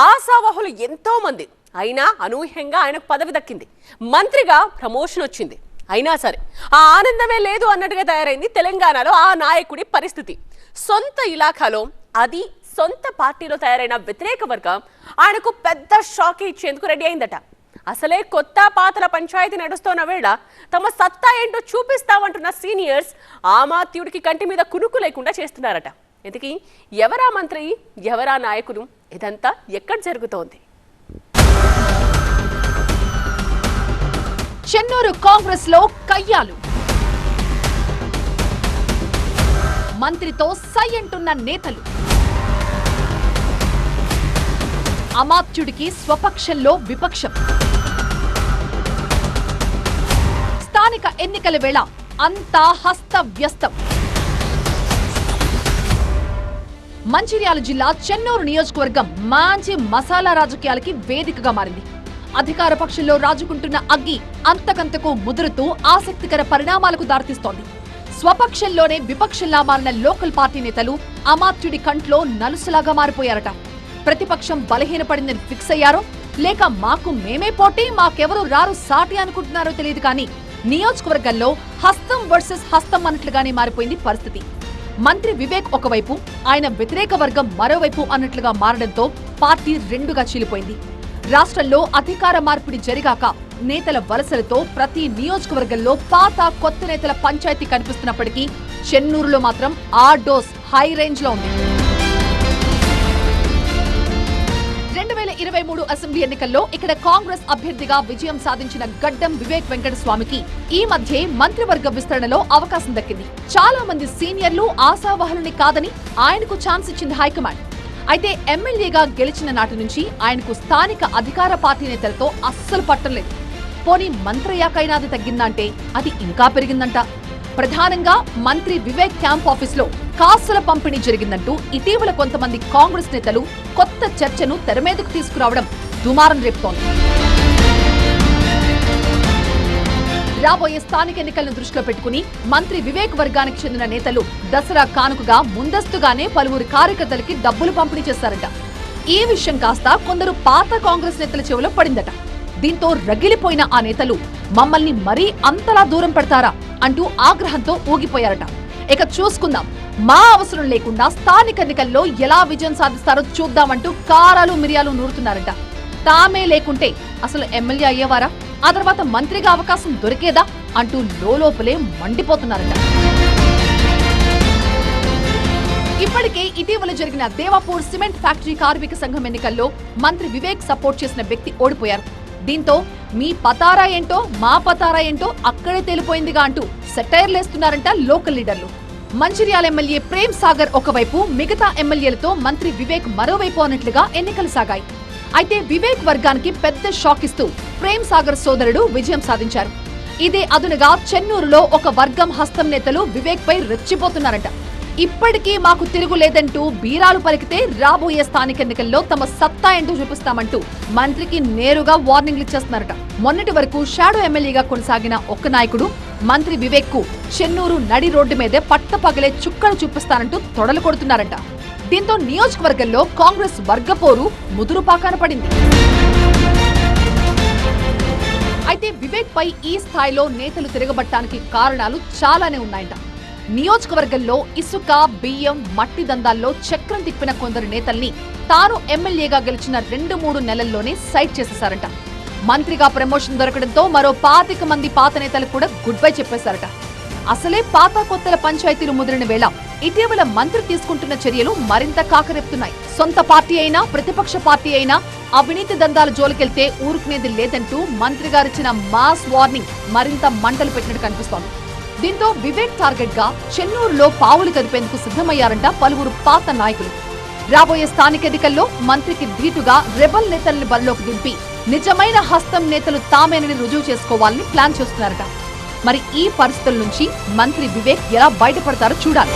ఆశావహులు ఎంతో మంది. అయినా అనూహ్యంగా ఆయనకు పదవి దక్కింది, మంత్రిగా ప్రమోషన్ వచ్చింది. అయినా సరే ఆ ఆనందమే లేదు అన్నట్టుగా తయారైంది తెలంగాణలో ఆ నాయకుడి పరిస్థితి. సొంత ఇలాఖాలో, అది సొంత పార్టీలో తయారైన వ్యతిరేక వర్గం ఆయనకు పెద్ద షాక్ ఇచ్చేందుకు రెడీ అయిందట. అసలే కొత్త పాతల పంచాయతీ నడుస్తున్న వేళ తమ సత్తా ఏంటో చూపిస్తామంటున్న సీనియర్స్ ఆమాత్యుడికి కంటి మీద కునుకు లేకుండా చేస్తున్నారట. ఇంతకీ ఎవరా మంత్రి, ఎవరా నాయకులు, ఇదంతా ఎక్కడ జరుగుతోంది? చెన్నూరు కాంగ్రెస్ లో కయ్యాలు, మంత్రితో సై అంటున్న నేతలు, అమాత్యుడికి స్వపక్షంలో విపక్షం. స్థానిక ఎన్నికల వేళ అంతా హస్తవ్యస్తం. మంచిర్యాల జిల్లా చెన్నూరు నియోజకవర్గం మంచి మసాలా రాజకీయాలకి వేదికగా మారింది. అధికార పక్షంలో రాజుకుంటున్న అగ్గి అంతకంతకు ముదురుతూ ఆసక్తికర పరిణామాలకు దారితీస్తోంది. స్వపక్షంలోనే విపక్షంలా మారిన లోకల్ పార్టీ నేతలు అమాత్యుడి కంట్లో నలుసులాగా మారిపోయారట. ప్రతిపక్షం బలహీనపడిందని ఫిక్స్ అయ్యారో, లేక మాకు మేమే పోటీ, మాకెవరు రారు సాటి అనుకుంటున్నారో తెలియదు కానీ నియోజకవర్గంలో హస్తం వర్సెస్ హస్తం అన్నట్లుగానే మారిపోయింది పరిస్థితి. మంత్రి వివేక్ ఒకవైపు, ఆయన వ్యతిరేక వర్గం మరోవైపు అన్నట్లుగా మారడంతో పార్టీ రెండుగా చీలిపోయింది. రాష్ట్రంలో అధికార మార్పిడి జరిగాక నేతల వలసలతో ప్రతి నియోజకవర్గంలో పాత కొత్త నేతల పంచాయతీ కనిపిస్తున్నప్పటికీ చెన్నూరులో మాత్రం ఆ డోస్ హై రేంజ్ లో ఉంది. 2023 అసెంబ్లీ ఎన్నికల్లో ఇక్కడ కాంగ్రెస్ అభ్యర్థిగా విజయం సాధించిన గడ్డం వివేక్ వెంకటస్వామికి ఈ మధ్య మంత్రివర్గ విస్తరణలో అవకాశం దక్కింది. చాలా మంది సీనియర్లు ఆశావహులని కాదని ఆయనకు ఛాన్స్ ఇచ్చింది హైకమాండ్. అయితే ఎమ్మెల్యేగా గెలిచిన నాటి నుంచి ఆయనకు స్థానిక అధికార పార్టీ నేతలతో అస్సలు పట్టలేదు. పోనీ మంత్రయ్యాకైనా అది తగ్గిందంటే అది ఇంకా పెరిగిందంట. ప్రధానంగా మంత్రి వివేక్ క్యాంప్ ఆఫీస్ లో కాసుల పంపిణీ జరిగిందంటూ ఇటీవల కొంతమంది కాంగ్రెస్ నేతలు కొత్త చర్చను తెరమీదకు తీసుకురావడం దుమారం రేపుతోంది. రాబోయే స్థానిక ఎన్నికలను దృష్టిలో పెట్టుకుని మంత్రి వివేక్ వర్గానికి చెందిన నేతలు దసరా కానుకగా ముందస్తుగానే పలువురు కార్యకర్తలకి డబ్బులు పంపిణీ చేశారట. ఈ విషయం కాస్త కొందరు పాత కాంగ్రెస్ నేతల చెవిలో పడిందట. దీంతో రగిలిపోయిన ఆ నేతలు మమ్మల్ని మరీ అంతలా దూరం పెడతారా అంటూ ఆగ్రహంతో ఊగిపోయారట. ఇక చూసుకుందాం, మా అవసరం లేకుండా స్థానిక ఎన్నికల్లో ఎలా విజయం సాధిస్తారో చూద్దామంటూ కారాలు మిరియాలు నూరుతున్నారట. తామే లేకుంటే అసలు ఎమ్మెల్యే అయ్యేవారా, ఆ తర్వాత మంత్రిగా అవకాశం దొరికేదా అంటూ లోపలే మండిపోతున్నారట. ఇప్పటికే ఇటీవల జరిగిన దేవాపూర్ సిమెంట్ ఫ్యాక్టరీ కార్మిక సంఘం ఎన్నికల్లో మంత్రి వివేక్ సపోర్ట్ చేసిన వ్యక్తి ఓడిపోయారు. దీంతో మీ పతారా ఏంటో మా పతారా ఏంటో అక్కడే తేలిపోయిందిగా అంటూ సెటైర్లేస్తున్నారంట లోకల్ లీడర్లు. మంచిర్యాల ఎమ్మెల్యే ప్రేమ్ సాగర్ ఒకవైపు, మిగతా ఎమ్మెల్యేలతో మంత్రి వివేక్ మరోవైపు అన్నట్లుగా ఎన్నికలు సాగాయి. అయితే వివేక్ వర్గానికి పెద్ద షాక్ ఇస్తూ ప్రేమ్ సాగర్ సోదరుడు విజయం సాధించారు. ఇదే అదునుగా చెన్నూరులో ఒక వర్గం హస్తం నేతలు వివేక్ పై రెచ్చిపోతున్నారట. ఇప్పటికీ మాకు తిరుగులేదంటూ బీరాలు పలికితే రాబోయే స్థానిక ఎన్నికల్లో తమ సత్తా ఏంటో చూపిస్తామంటూ మంత్రికి నేరుగా వార్నింగ్లు ఇచ్చేస్తున్నారట. మొన్నటి వరకు షాడో ఎమ్మెల్యేగా కొనసాగిన ఒక్క నాయకుడు మంత్రి వివేక్ కు చెన్నూరు నడి రోడ్డు మీదే పట్టపగలే చుక్కలు చూపిస్తానంటూ తొడలు కొడుతున్నారట. దీంతో నియోజకవర్గంలో కాంగ్రెస్ వర్గపోరు ముదురుపాకాన పడింది. అయితే వివేక్ పై ఈ స్థాయిలో నేతలు తిరగబట్టానికి కారణాలు చాలానే ఉన్నాయంట. నియోజకవర్గంలో ఇసుక, బియ్యం, మట్టి దందాల్లో చక్రం తిప్పిన కొందరు నేతల్ని తాను ఎమ్మెల్యేగా గెలిచిన 2-3 నెలల్లోనే సైట్ చేసేశారట. మంత్రిగా ప్రమోషన్ దొరకడంతో మరో 25 మంది పాత నేతలు కూడా గుడ్ బై చెప్పేశారట. అసలే పాత కొత్తల పంచాయతీలు ముదిరిన వేళ ఇటీవల మంత్రి తీసుకుంటున్న చర్యలు మరింత కాకరేపుతున్నాయి. సొంత పార్టీ అయినా ప్రతిపక్ష పార్టీ అయినా అవినీతి దందాల జోలికెళ్తే ఊరుకునేది లేదంటూ మంత్రి గారిచ్చిన మాస్ వార్నింగ్ మరింత మంటలు పెట్టినట్టు కనిపిస్తోంది. దీంతో వివేక్ టార్గెట్ గా చెన్నూరులో పావులు కదిపేందుకు సిద్ధమయ్యారంట పలువురు పాత నాయకులు. రాబోయే స్థానిక ఎన్నికల్లో మంత్రికి ధీటుగా రెబల్ నేతల్ని బరిలోకి దింపి నిజమైన హస్తం నేతలు తామేనని రుజువు చేసుకోవాలని ప్లాన్ చేస్తున్నారట. మరి ఈ పరిస్థితుల నుంచి మంత్రి వివేక్ ఎలా బయటపడతారో చూడాలి.